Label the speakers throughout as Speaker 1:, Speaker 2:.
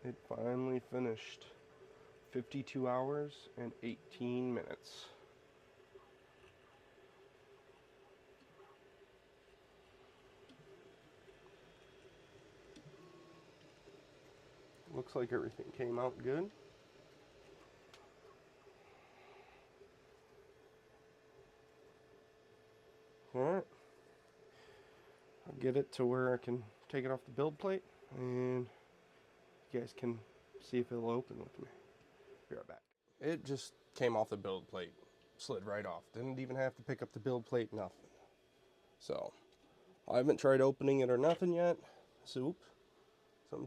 Speaker 1: It finally finished. 52 hours and 18 minutes. Looks like everything came out good. Alright. I'll get it to where I can take it off the build plate and you guys can see if it'll open with me. Be right back. It just came off the build plate. Slid right off. Didn't even have to pick up the build plate, nothing. So, I haven't tried opening it or nothing yet. Something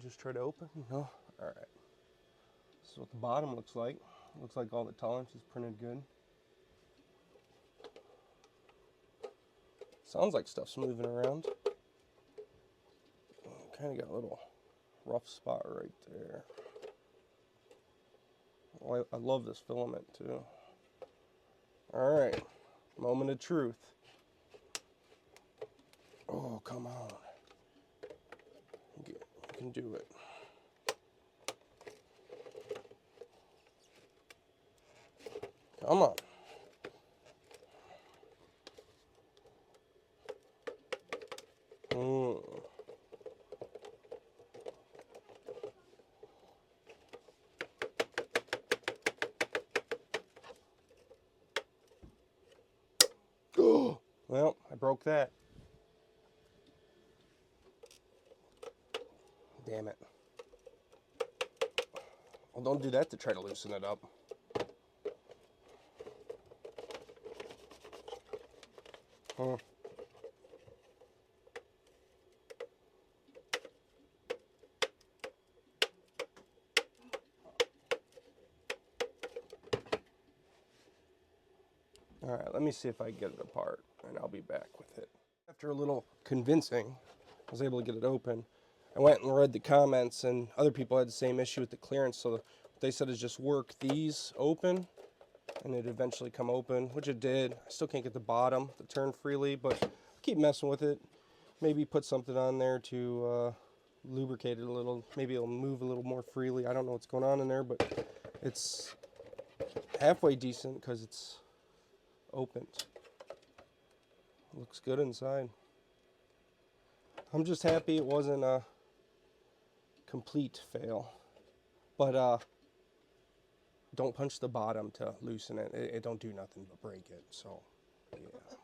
Speaker 1: just tried to open, you know. Alright. This is what the bottom looks like. Looks like all the tolerance is printed good. Sounds like stuff's moving around. Kind of got a little rough spot right there. Oh, I love this filament too. Alright, moment of truth. Oh, come on. You can do it. Come on. Oh, well, I broke that. Damn it. Well, don't do that to try to loosen it up. Huh. Alright, let me see if I can get it apart, and I'll be back with it. After a little convincing, I was able to get it open. I went and read the comments, and other people had the same issue with the clearance, so what they said is just work these open, and it'd eventually come open, which it did. I still can't get the bottom to turn freely, but I'll keep messing with it. Maybe put something on there to lubricate it a little. Maybe it'll move a little more freely. I don't know what's going on in there, but it's halfway decent because it's opened. Looks good inside. I'm just happy it wasn't a complete fail. But don't punch the bottom to loosen it. It don't do nothing but break it. So, yeah.